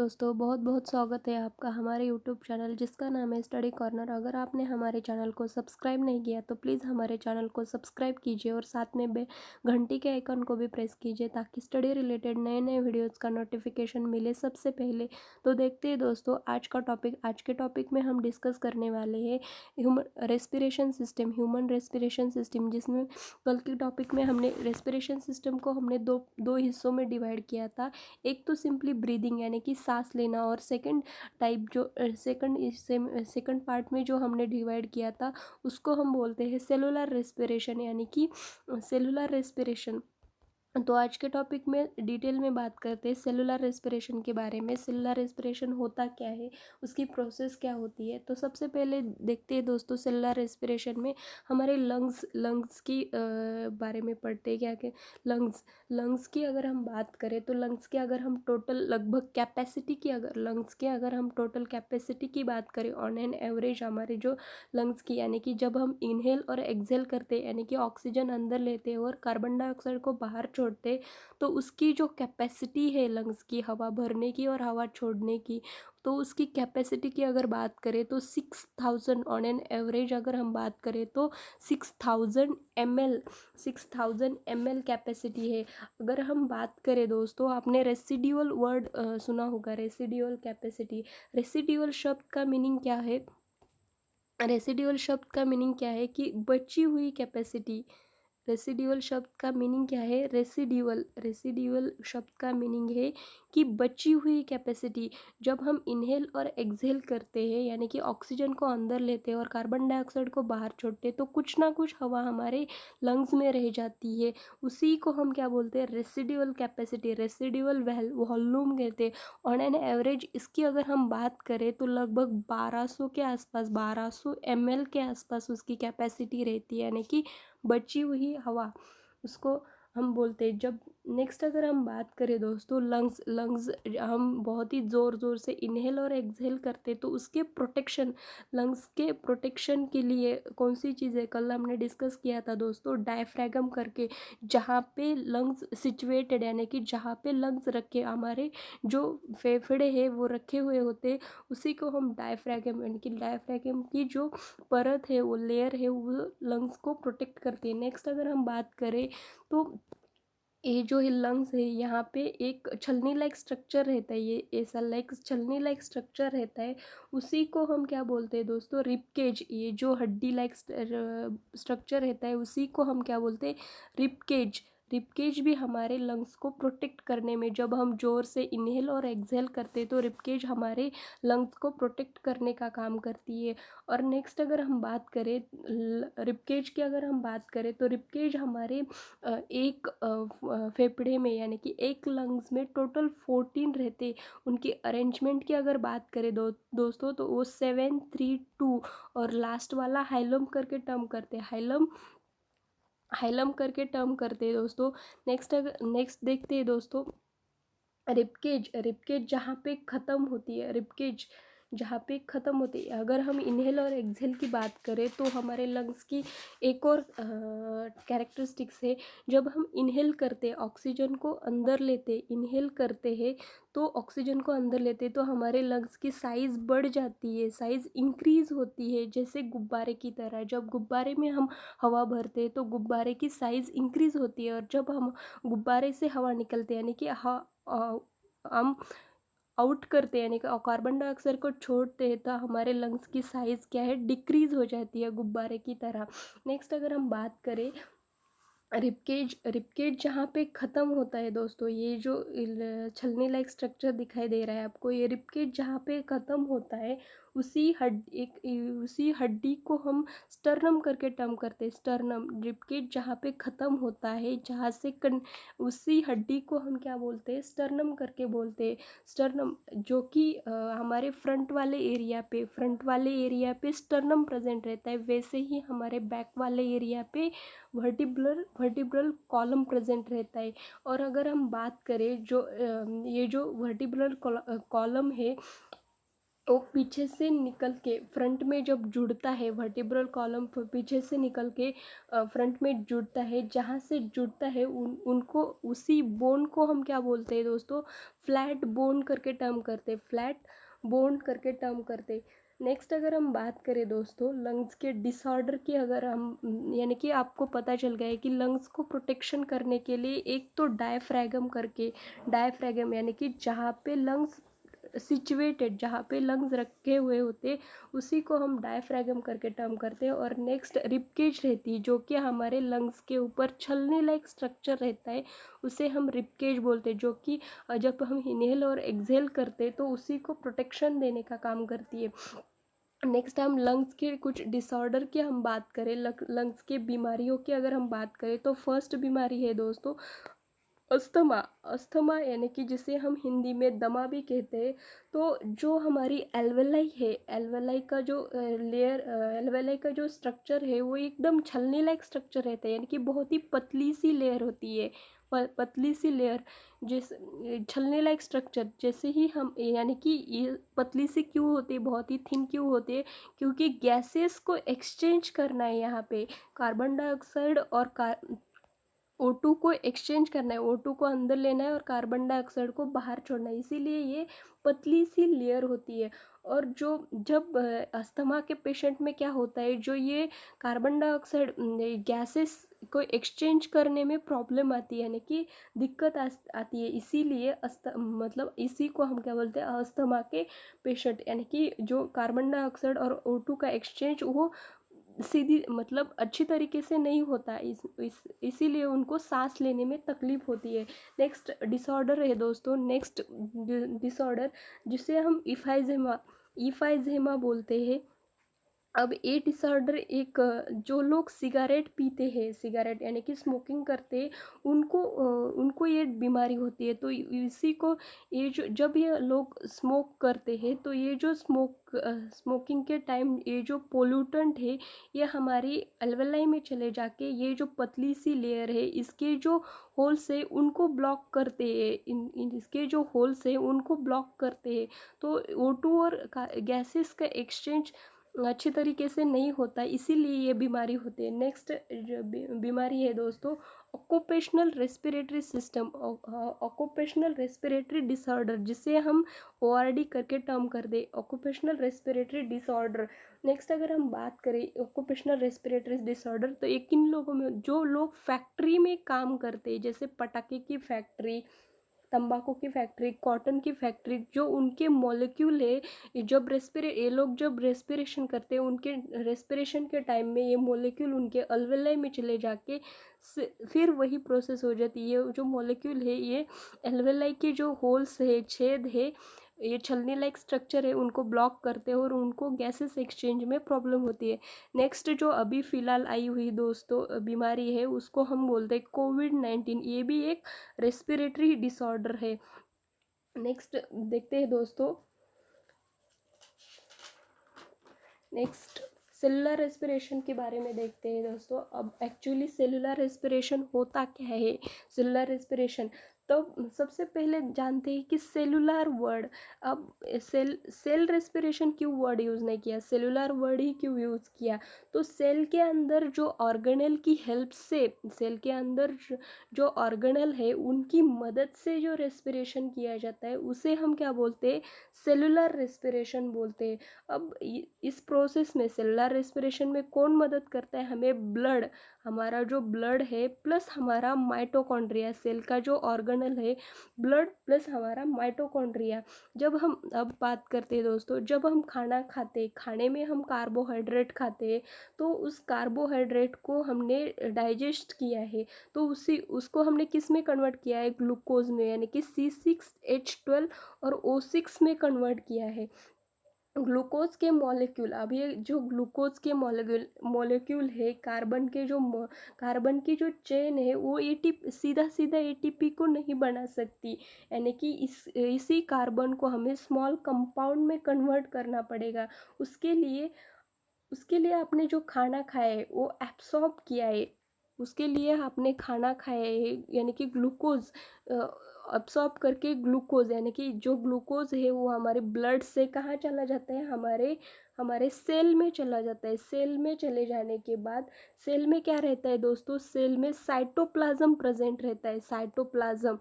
दोस्तों बहुत बहुत स्वागत है आपका हमारे यूट्यूब चैनल जिसका नाम है स्टडी कॉर्नर। अगर आपने हमारे चैनल को सब्सक्राइब नहीं किया तो प्लीज़ हमारे चैनल को सब्सक्राइब कीजिए और साथ में घंटी के आइकन को भी प्रेस कीजिए ताकि स्टडी रिलेटेड नए नए वीडियोज़ का नोटिफिकेशन मिले सबसे पहले। तो देखते हैं दोस्तों आज के टॉपिक में हम डिस्कस करने वाले हैं ह्यूमन रेस्पिरेशन सिस्टम, जिसमें कल के टॉपिक में हमने रेस्पिरेशन सिस्टम को हमने दो दो हिस्सों में डिवाइड किया था। एक तो सिंपली ब्रीदिंग यानी कि सांस लेना, और सेकंड टाइप जो सेकंड पार्ट में जो हमने डिवाइड किया था उसको हम बोलते हैं सेलुलर रेस्पिरेशन यानी कि सेलुलर रेस्पिरेशन। तो आज के टॉपिक में डिटेल में बात करते हैं सेलुलर रेस्पिरेशन के बारे में। सेलुलर रेस्पिरेशन होता क्या है, उसकी प्रोसेस क्या होती है। तो सबसे पहले देखते हैं दोस्तों, सेलुलर रेस्पिरेशन में हमारे लंग्स की बारे में पढ़ते हैं। क्या क्या लंग्स की अगर हम बात करें तो लंग्स के अगर हम टोटल लगभग कैपेसिटी की अगर लंग्स के अगर हम टोटल कैपेसिटी की बात करें ऑन एन एवरेज, हमारे जो लंग्स की यानी कि जब हम इनहेल और एक्सहेल करते हैं यानी कि ऑक्सीजन अंदर लेते हैं और कार्बन डाइऑक्साइड को बाहर छोड़ते, तो उसकी जो कैपेसिटी है लंग्स की हवा भरने की और हवा छोड़ने की, तो उसकी कैपेसिटी की अगर बात करें तो 6000 ऑन एन एवरेज अगर हम बात करें तो 6000 ml कैपेसिटी है। अगर हम बात करें दोस्तों, आपने रेसिड्यूअल वर्ड सुना होगा, रेसिड्यूअल कैपेसिटी। रेसिड्यूअल शब्द का मीनिंग क्या है? रेसिड्यूअल शब्द का मीनिंग क्या है कि बची हुई कैपेसिटी। रेसिड्यूअल शब्द का मीनिंग क्या है? रेसिड्यूअल शब्द का मीनिंग है कि बची हुई कैपेसिटी। जब हम इनहेल और एक्सहेल करते हैं यानी कि ऑक्सीजन को अंदर लेते हैं और कार्बन डाइऑक्साइड को बाहर छोड़ते हैं, तो कुछ ना कुछ हवा हमारे लंग्स में रह जाती है। उसी को हम क्या बोलते हैं? रेसिड्यूअल कैपेसिटी, रेसिड्यूअल वॉल्यूम कहते हैं। ऑन एन एवरेज इसकी अगर हम बात करें तो लगभग 1200 के आसपास, 1200 ml के आसपास उसकी कैपेसिटी रहती है, यानी कि बची हुई हवा उसको हम बोलते हैं। जब नेक्स्ट अगर हम बात करें दोस्तों, लंग्स हम बहुत ही ज़ोर से इनहेल और एक्सहेल करते, तो उसके प्रोटेक्शन, लंग्स के प्रोटेक्शन के लिए कौन सी चीज़ें कल हमने डिस्कस किया था दोस्तों, डायफ्रैगम करके, जहाँ पे लंग्स सिचुएटेड यानी कि जहाँ पे लंग्स रखे, हमारे जो फेफड़े हैं वो रखे हुए होते, उसी को हम डायफ्रैगम यानी कि डायफ्रैगम की जो परत है, वो लेयर है, वो लंग्स को प्रोटेक्ट करती है। नेक्स्ट अगर हम बात करें तो ये जो लंग्स है, यहाँ पे एक छलनी लाइक स्ट्रक्चर रहता है, ये ऐसा लाइक छलनी लाइक स्ट्रक्चर रहता है। उसी को हम क्या बोलते हैं दोस्तों? रिबकेज। ये जो हड्डी लाइक स्ट्रक्चर रहता है उसी को हम क्या बोलते हैं? रिबकेज। रिबकेज भी हमारे लंग्स को प्रोटेक्ट करने में, जब हम जोर से इनहेल और एक्सहेल करते हैं तो रिबकेज हमारे लंग्स को प्रोटेक्ट करने का काम करती है। और नेक्स्ट अगर हम बात करें रिबकेज की, अगर हम बात करें तो रिबकेज हमारे एक फेफड़े में यानी कि एक लंग्स में टोटल 14 रहते। उनकी अरेंजमेंट की अगर बात करें दोस्तों, तो वो 732 और लास्ट वाला हाइलम करके टर्म करते हैं, हाइलम करके टर्म करते हैं दोस्तों। नेक्स्ट देखते हैं दोस्तों, रिबकेज जहाँ पे ख़त्म होती है, रिबकेज जहाँ पे ख़त्म होती है। अगर हम इनहेल और एक्सहेल की बात करें तो हमारे लंग्स की एक और कैरेक्टरिस्टिक्स है। जब हम इनहेल करते हैं, ऑक्सीजन को अंदर लेते, इनहेल करते हैं तो ऑक्सीजन को अंदर लेते तो हमारे लंग्स की साइज़ बढ़ जाती है, साइज़ इंक्रीज़ होती है, जैसे गुब्बारे की तरह। जब गुब्बारे में हम हवा भरते हैं तो गुब्बारे की साइज़ इंक्रीज़ होती है, और जब हम गुब्बारे से हवा निकलते यानी कि हम आउट करते हैं यानी कि कार्बन डाइऑक्साइड को छोड़ते हैं, तो हमारे लंग्स की साइज़ क्या है? डिक्रीज़ हो जाती है गुब्बारे की तरह। नेक्स्ट अगर हम बात करें रिबकेज जहाँ पे ख़त्म होता है दोस्तों, ये जो छलनी लाइक स्ट्रक्चर दिखाई दे रहा है आपको, ये रिबकेज जहाँ पे ख़त्म होता है उसी हड्डी को हम स्टर्नम करके टर्म करते हैं। स्टर्नम, रिबकेज जहाँ पे ख़त्म होता है, जहाँ से उसी हड्डी को हम क्या बोलते हैं? स्टर्नम करके बोलते हैं। स्टर्नम जो कि हमारे फ्रंट वाले एरिया पे स्टर्नम प्रेजेंट रहता है, वैसे ही हमारे बैक वाले एरिया पे वर्टिब्रल कॉलम प्रेजेंट रहता है। और अगर हम बात करें ये जो वर्टिब्रल कॉलम है, वो पीछे से निकल के फ्रंट में जब जुड़ता है, वर्टिब्रल कॉलम पीछे से निकल के फ्रंट में जुड़ता है, जहाँ से जुड़ता है उनको उसी बोन को हम क्या बोलते हैं दोस्तों, फ्लैट बोन करके टर्म करते, फ्लैट बोन करके टर्म करते। नेक्स्ट अगर हम बात करें दोस्तों लंग्स के डिसऑर्डर की, अगर हम यानी कि आपको पता चल गया है कि लंग्स को प्रोटेक्शन करने के लिए एक तो डायफ्रैगम करके, डायफ्रैगम यानी कि जहाँ पे लंग्स सिचुएटेड, जहाँ पे लंग्स रखे हुए होते उसी को हम डायफ्रैगम करके टर्म करते हैं। और नेक्स्ट रिबकेज रहती है जो कि हमारे लंग्स के ऊपर छलनी लाइक स्ट्रक्चर रहता है, उसे हम रिबकेज बोलते हैं, जो कि जब हम इनहेल और एक्सहेल करते हैं तो उसी को प्रोटेक्शन देने का काम करती है। नेक्स्ट हम लंग्स के कुछ डिसऑर्डर की हम बात करें, लंग्स के बीमारियों की अगर हम बात करें तो फर्स्ट बीमारी है दोस्तों अस्थमा। अस्थमा यानी कि जिसे हम हिंदी में दमा भी कहते हैं। तो जो हमारी एल्वेलाई है, एल्वेलाई का जो लेयर, एल्वेलाई का जो स्ट्रक्चर है वो एकदम छलनी लाइक स्ट्रक्चर रहता है, यानी कि बहुत ही पतली सी लेयर होती है, पतली सी लेयर, जिस छलनी लाइक स्ट्रक्चर जैसे ही हम, यानी कि ये पतली सी क्यों होती है, बहुत ही थिन क्यों होती है, क्योंकि गैसेस को एक्सचेंज करना है यहाँ पे, कार्बन डाइऑक्साइड और O2 को एक्सचेंज करना है, O2 को अंदर लेना है और कार्बन डाइऑक्साइड को बाहर छोड़ना है, इसीलिए ये पतली सी लेयर होती है। और जो जब अस्थमा के पेशेंट में क्या होता है, जो ये कार्बन डाइऑक्साइड गैसेस को एक्सचेंज करने में प्रॉब्लम आती है, यानी कि दिक्कत आती है, इसीलिए मतलब इसी को हम क्या बोलते हैं, अस्थमा के पेशेंट, यानी कि जो कार्बन डाइऑक्साइड और O2 का एक्सचेंज वो सीधी मतलब अच्छी तरीके से नहीं होता, इसीलिए उनको सांस लेने में तकलीफ होती है। नेक्स्ट डिसऑर्डर है दोस्तों, नेक्स्ट डिसऑर्डर जिसे हम इफाइजेमा बोलते हैं। अब ये डिसऑर्डर एक जो लोग सिगारेट पीते हैं, सिगारेट यानी कि स्मोकिंग करते हैं, उनको ये बीमारी होती है। तो इसी को, ये जो जब ये लोग स्मोक करते हैं तो ये जो स्मोकिंग के टाइम ये जो पोल्यूटेंट है ये हमारी अल्वेलाई में चले जाके ये जो पतली सी लेयर है इसके जो होल्स है उनको ब्लॉक करते हैं, इसके जो होल्स है उनको ब्लॉक करते हैं। तो O2 और गैसेस का एक्सचेंज अच्छी तरीके से नहीं होता, इसीलिए ये बीमारी होती है। नेक्स्ट बीमारी है दोस्तों occupational respiratory system, occupational respiratory disorder, जिसे हम ORD करके टर्म कर दे, ऑक्यूपेशनल रेस्पिरेटरी डिसऑर्डर। नेक्स्ट अगर हम बात करें ऑक्यूपेशनल रेस्पिरेटरी डिसऑर्डर, तो एक इन लोगों में जो लोग फैक्ट्री में काम करते हैं, जैसे पटाखे की फैक्ट्री, तंबाकू की फैक्ट्री, कॉटन की फैक्ट्री, जो उनके मॉलिक्यूल है, जब ये लोग जब रेस्पिरेशन करते हैं उनके रेस्पिरेशन के टाइम में ये मॉलिक्यूल उनके अल्वेलाई में चले जाके फिर वही प्रोसेस हो जाती है। जो मॉलिक्यूल है ये अल्वेलाई के जो होल्स है, छेद है, ये छलनी लाइक स्ट्रक्चर है, उनको ब्लॉक करते हैं और उनको गैसेस एक्सचेंज में प्रॉब्लम होती है। नेक्स्ट जो अभी फ़िलहाल आई हुई दोस्तों बीमारी है उसको हम बोलते हैं कोविड-19, ये भी एक रेस्पिरेटरी डिसऑर्डर है। नेक्स्ट देखते हैं दोस्तों, नेक्स्ट सेलुलर रेस्पिरेशन के बारे में देखते हैं दोस्तों। अब एक्चुअली सेलुलर रेस्पिरेशन होता क्या है, सेलुलर रेस्पिरेशन, तो सबसे पहले जानते हैं कि सेलुलर वर्ड, अब सेल रेस्पिरेशन क्यों वर्ड यूज़ नहीं किया, सेलुलर वर्ड ही क्यों यूज़ किया, तो सेल के अंदर जो ऑर्गेनल की हेल्प से, सेल के अंदर जो ऑर्गेनल है उनकी मदद से जो रेस्पिरेशन किया जाता है उसे हम क्या बोलते हैं, सेलुलर रेस्पिरेशन बोलते हैं। अब इस प्रोसेस में सेलुलर रेस्पिरेशन में कौन मदद करता है, हमें ब्लड, हमारा जो ब्लड है प्लस हमारा माइटोकॉन्ड्रिया, सेल का जो ऑर्गेनल है, ब्लड प्लस हमारा माइटोकॉन्ड्रिया। जब हम अब बात करते हैं दोस्तों, जब हम खाना खाते, खाने में हम कार्बोहाइड्रेट खाते हैं, तो उस कार्बोहाइड्रेट को हमने डाइजेस्ट किया है, तो उसको हमने किस में कन्वर्ट किया है, ग्लूकोज में, यानी कि C6H12 और O6 में कन्वर्ट किया है। ग्लूकोज के मॉलिक्यूल, अब ये जो ग्लूकोज के मॉलिक्यूल है, कार्बन की जो चेन है वो सीधा सीधा ATP को नहीं बना सकती, यानी कि इसी कार्बन को हमें स्मॉल कंपाउंड में कन्वर्ट करना पड़ेगा। उसके लिए आपने जो खाना खाया है वो एब्सॉर्ब किया है, उसके लिए आपने खाना खाया है, यानी कि ग्लूकोज अब्सॉर्ब करके ग्लूकोज, यानी कि जो ग्लूकोज है वो हमारे ब्लड से कहाँ चला जाता है, हमारे हमारे सेल में चला जाता है। सेल में चले जाने के बाद सेल में क्या रहता है दोस्तों, सेल में साइटोप्लाज्म प्रेजेंट रहता है, साइटोप्लाज्म।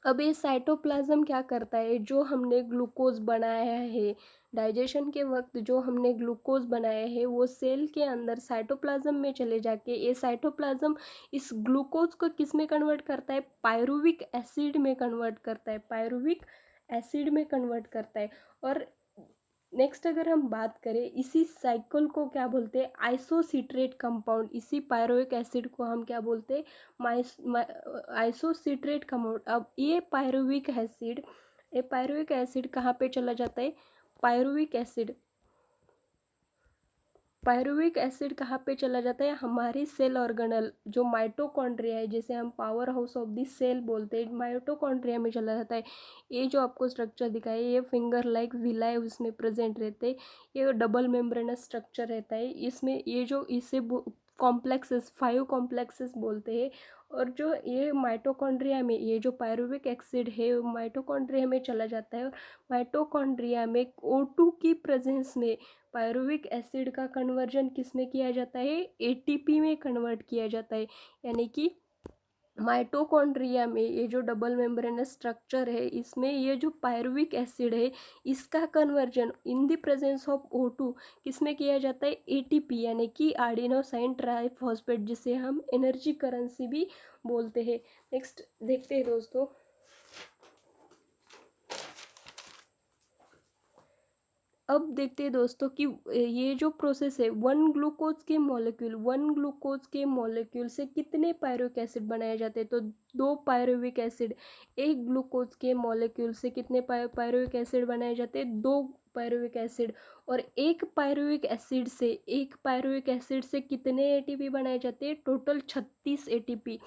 अब ये साइटोप्लाज्म क्या करता है, जो हमने ग्लूकोज बनाया है डाइजेशन के वक्त, जो हमने ग्लूकोज बनाया है वो सेल के अंदर साइटोप्लाज्म में चले जाके ये साइटोप्लाज्म इस ग्लूकोज को किस में कन्वर्ट करता है, पायरुविक एसिड में कन्वर्ट करता है, पायरुविक एसिड में कन्वर्ट करता है। और नेक्स्ट अगर हम बात करें, इसी साइकिल को क्या बोलते हैं, आइसोसिट्रेट कंपाउंड। इसी पायरुविक एसिड को हम क्या बोलते हैं, आइसोसिट्रेट कंपाउंड। अब ये पायरुविक एसिड कहाँ पे चला जाता है, पायरुविक एसिड कहाँ पे चला जाता है, हमारी सेल ऑर्गेनल जो माइटोकॉन्ड्रिया है, जिसे हम powerhouse of the cell बोलते हैं, माइटोकॉन्ड्रिया में चला जाता है। ये जो आपको स्ट्रक्चर दिखा है ये फिंगर लाइक विलाय उसमें प्रेजेंट रहते हैं। ये डबल मेम्ब्रेनस स्ट्रक्चर रहता है इसमें। ये जो इसे कॉम्प्लेक्सेस 5 कॉम्प्लेक्सेस बोलते हैं। और जो ये माइटोकॉन्ड्रिया में ये जो पायरुविक एसिड है माइटोकॉन्ड्रिया में चला जाता है, और माइटोकॉन्ड्रिया में O2 की प्रेजेंस में पायरुविक एसिड का कन्वर्जन किस में किया जाता है, एटीपी में कन्वर्ट किया जाता है। यानी कि माइटोकॉन्ड्रिया में ये जो डबल मेम्ब्रेनस स्ट्रक्चर है इसमें ये जो पायरुविक एसिड है इसका conversion in the presence of O2 किस में किया जाता है, एटीपी, यानी कि आर्डिनोसाइन ट्राइफॉस्फेट, जिसे हम एनर्जी करेंसी भी बोलते हैं। नेक्स्ट देखते हैं दोस्तों, अब देखते हैं दोस्तों कि ये जो प्रोसेस है, वन ग्लूकोज के मॉलिक्यूल से कितने पायरुविक एसिड बनाए जाते हैं, तो 2 पायरुविक एसिड। एक ग्लूकोज के मॉलिक्यूल से कितने पायरुविक एसिड बनाए जाते हैं, 2 पायरुविक एसिड। और एक पायरुविक एसिड से कितने एटीपी बनाए जाते हैं, टोटल 36 एटीपी।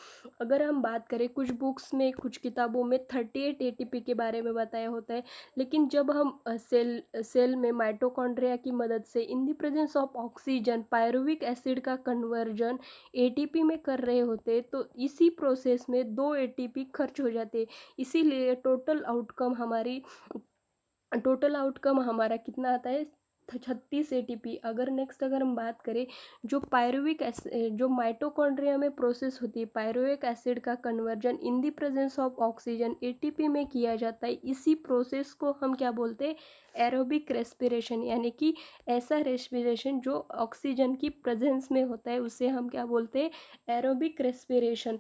अगर हम बात करें कुछ बुक्स में, कुछ किताबों में 38 एटीपी के बारे में बताया होता है, लेकिन जब हम सेल में माइटोकॉन्ड्रिया की मदद से in the presence of oxygen pyruvic acid का कन्वर्जन एटीपी में कर रहे होते, तो इसी प्रोसेस में 2 एटीपी खर्च हो जाते। इसीलिए टोटल आउटकम हमारा कितना आता है, 36 एटीपी। अगर हम बात करें, जो माइटोकॉन्ड्रिया में प्रोसेस होती है पायरुविक एसिड का conversion in the presence of oxygen ATP में किया जाता है, इसी प्रोसेस को हम क्या बोलते हैं, एरोबिक रेस्पिरेशन। यानी कि ऐसा रेस्पिरेशन जो ऑक्सीजन की प्रेजेंस में होता है उसे हम क्या बोलते हैं, एरोबिक रेस्पिरेशन।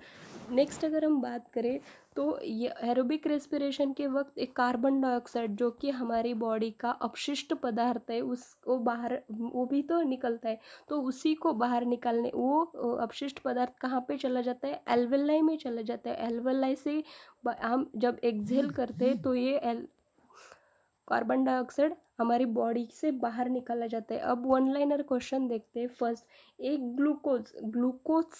नेक्स्ट अगर हम बात करें, तो ये एरोबिक रेस्पिरेशन के वक्त एक कार्बन डाइऑक्साइड जो कि हमारी बॉडी का अपशिष्ट पदार्थ है उसको बाहर, वो भी तो निकलता है, तो उसी को बाहर निकालने, वो अपशिष्ट पदार्थ कहाँ पे चला जाता है, एल्वेलाई में चला जाता है। एल्वेलाई से हम जब एक्सहेल करते हैं तो ये कार्बन डाइऑक्साइड हमारी बॉडी से बाहर निकाला जाता है। अब वन लाइनर क्वेश्चन देखते हैं। फर्स्ट, एक ग्लूकोज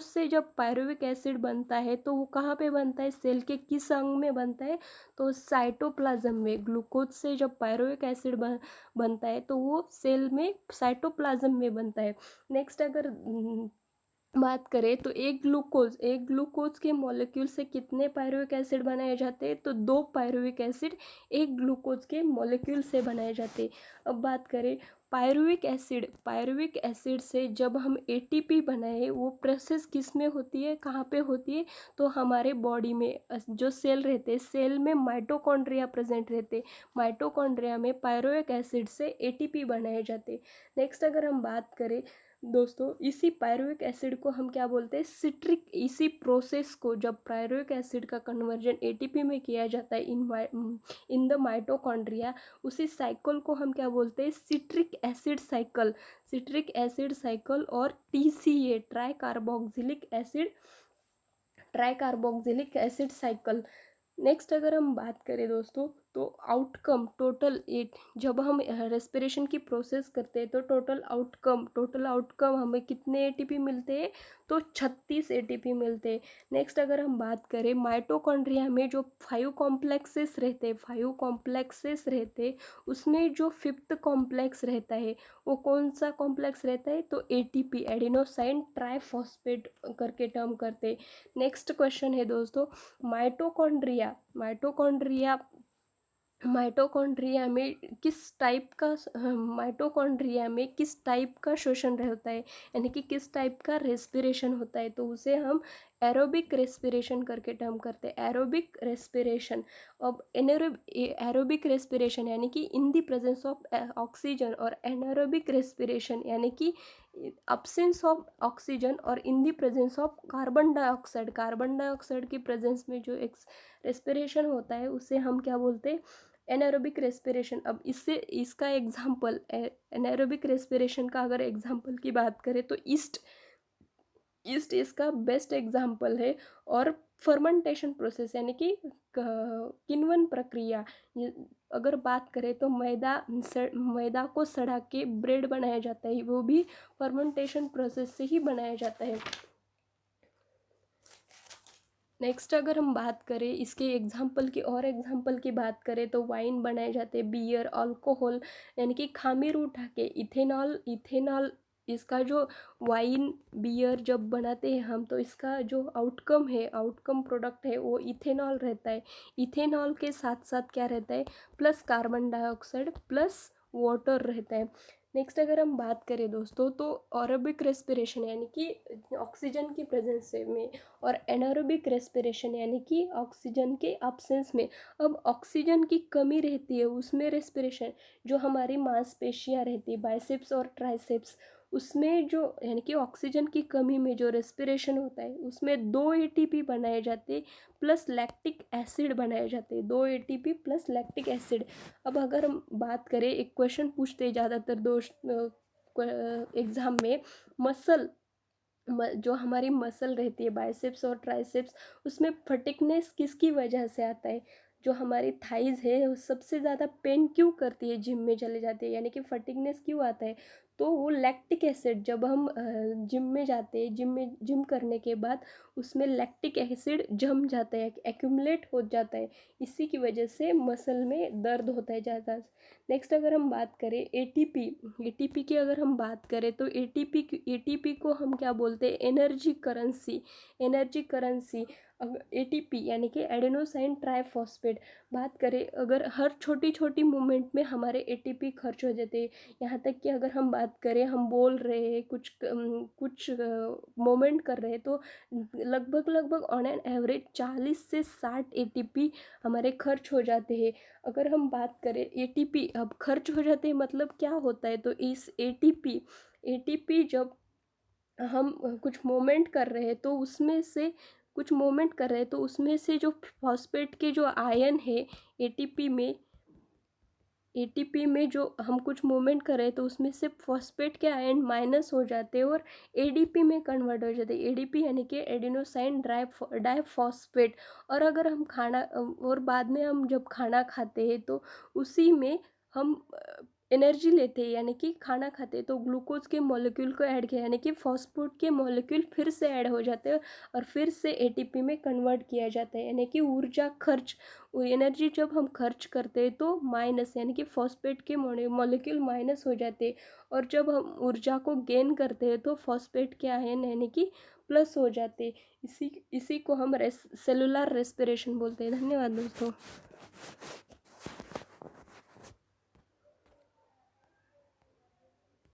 से जब पायरुविक एसिड बनता है तो वो कहाँ पे बनता है, सेल के किस अंग में बनता है, तो साइटोप्लाज्म में। ग्लूकोज से जब पायरुविक एसिड बनता है तो वो सेल में साइटोप्लाज्म में बनता है। नेक्स्ट अगर बात करें तो एक ग्लूकोज के मॉलिक्यूल से कितने पायरुविक एसिड बनाए जाते हैं, तो 2 पायरुविक एसिड एक ग्लूकोज के मॉलिक्यूल से बनाए जाते हैं। अब बात करें पायरुविक एसिड से जब हम एटीपी बनाए, वो प्रोसेस किस में होती है, कहाँ पे होती है, तो हमारे बॉडी में जो सेल रहते हैं, सेल में माइटोकॉन्ड्रिया प्रेजेंट रहते, माइटोकॉन्ड्रिया में पायरुविक एसिड से एटीपी बनाए जाते। नेक्स्ट अगर हम बात करें दोस्तों, इसी पायरुविक एसिड को हम क्या बोलते हैं, इसी प्रोसेस को जब पायरुविक एसिड का कन्वर्जन एटीपी में किया जाता है इन द माइटोकॉन्ड्रिया, उसी साइकिल को हम क्या बोलते हैं, सिट्रिक एसिड साइकिल और TCA try carboxylic acid cycle. Next अगर हम बात करें दोस्तों, तो आउटकम टोटल एट, जब हम रेस्पिरेशन की प्रोसेस करते हैं तो टोटल आउटकम हमें कितने एटीपी मिलते हैं, तो 36 एटीपी मिलते हैं। नेक्स्ट अगर हम बात करें माइटोकॉन्ड्रिया में जो 5 कॉम्प्लेक्सेस रहते, उसमें जो 5th कॉम्प्लेक्स रहता है वो कौन सा कॉम्प्लेक्स रहता है, तो एटीपी, एडिनोसाइन ट्राइफॉस्फेट करके टर्म करते। नेक्स्ट क्वेश्चन है दोस्तों, माइटोकॉन्ड्रिया में किस टाइप का शोषण रहता है, यानी कि किस टाइप का रेस्पिरेशन होता है, तो उसे हम एरोबिक रेस्पिरेशन करके टर्म करते हैं, एरोबिक रेस्पिरेशन। अब एरोबिक रेस्पिरेशन यानी कि in the presence of oxygen, और एनारोबिक रेस्पिरेशन यानी कि अब्सेंस ऑफ ऑक्सीजन और in the presence of carbon dioxide की प्रेजेंस में जो एक रेस्पिरेशन होता है उसे हम क्या बोलते हैं, एनारोबिक रेस्पिरेशन। अब इसका एग्जाम्पल, एनारोबिक रेस्पिरेशन का अगर एग्जाम्पल की बात करें तो ईस्ट इसका बेस्ट एग्जाम्पल है। और फर्मेंटेशन प्रोसेस यानी कि किण्वन प्रक्रिया, अगर बात करें तो मैदा को सड़ा के ब्रेड बनाया जाता है, वो भी फर्मेंटेशन प्रोसेस से ही बनाया जाता है। नेक्स्ट अगर हम बात करें इसके एग्जाम्पल की बात करें तो वाइन बनाए जाते हैं, बियर, अल्कोहल यानी कि खामीर उठा के इथेनॉल इसका जो वाइन बियर जब बनाते हैं हम, तो इसका जो आउटकम प्रोडक्ट है वो इथेनॉल रहता है। इथेनॉल के साथ साथ क्या रहता है, plus carbon dioxide plus water रहता है। नेक्स्ट अगर हम बात करें दोस्तों तो एरोबिक रेस्पिरेशन यानी कि ऑक्सीजन की प्रेजेंस में, और एनारोबिक रेस्पिरेशन यानी कि ऑक्सीजन के अब्सेंस में। अब ऑक्सीजन की कमी रहती है उसमें रेस्पिरेशन, जो हमारी मांसपेशियाँ रहती है बाइसेप्स और ट्राइसेप्स, उसमें जो यानी कि ऑक्सीजन की कमी में जो रेस्पिरेशन होता है उसमें 2 एटीपी बनाए जाते प्लस लैक्टिक एसिड बनाए जाते, 2 एटीपी प्लस लैक्टिक एसिड। अब अगर हम बात करें, एक क्वेश्चन पूछते हैं ज़्यादातर दोस्त एग्ज़ाम में, जो हमारी मसल रहती है बाइसेप्स और ट्राइसेप्स, उसमें फटिकनेस किसकी वजह से आता है, जो हमारी थाइज है वो सबसे ज़्यादा पेन क्यों करती है जिम में चले जाते हैं, यानी कि फटिकनेस क्यों आता है, तो वो लैक्टिक एसिड, जब हम जिम में जाते हैं, जिम करने के बाद उसमें लैक्टिक एसिड जम जाता है, एक्यूमुलेट हो जाता है, इसी की वजह से मसल में दर्द होता है ज़्यादा। नेक्स्ट अगर हम बात करें एटीपी की अगर हम बात करें तो एटीपी को हम क्या बोलते हैं, एनर्जी करेंसी। एटीपी यानी कि एडेनोसाइन ट्राइफॉस्फेट बात करें, अगर हर छोटी छोटी मूवमेंट में हमारे एटीपी खर्च हो जाते हैं। यहाँ तक कि अगर हम बात करें, हम बोल रहे हैं, कुछ मोमेंट कर रहे हैं, तो लगभग ऑन एन एवरेज 40 से 60 एटीपी हमारे खर्च हो जाते हैं। अगर हम बात करें एटीपी अब खर्च हो जाते हैं मतलब क्या होता है, तो इस एटीपी जब हम कुछ मोमेंट कर रहे हैं तो उसमें से जो फॉस्फेट के जो आयन है एटीपी में जो हम कुछ मूवमेंट कर रहे हैं तो उसमें से फॉस्फेट के आयन माइनस हो जाते हैं और एडीपी में कन्वर्ट हो जाते हैं। एडीपी यानी कि एडिनोसाइन डाइफॉस्फेट। और अगर हम और बाद में हम जब खाना खाते हैं तो उसी में हम एनर्जी लेते हैं, यानी कि खाना खाते हैं तो ग्लूकोज के मॉलिक्यूल को ऐड किया, यानी कि फॉस्फेट के मॉलिक्यूल फिर से ऐड हो जाते हैं और फिर से एटीपी में कन्वर्ट किया जाता है, यानी कि एनर्जी जब हम खर्च करते हैं तो माइनस, यानी कि फॉस्फेट के मॉलिक्यूल माइनस हो जाते हैं, और जब हम ऊर्जा को गेन करते हैं तो फॉस्फेट के आयन यानी कि प्लस हो जाते हैं। इसी को हम सेलुलर रेस्पिरेशन बोलते हैं। धन्यवाद दोस्तों।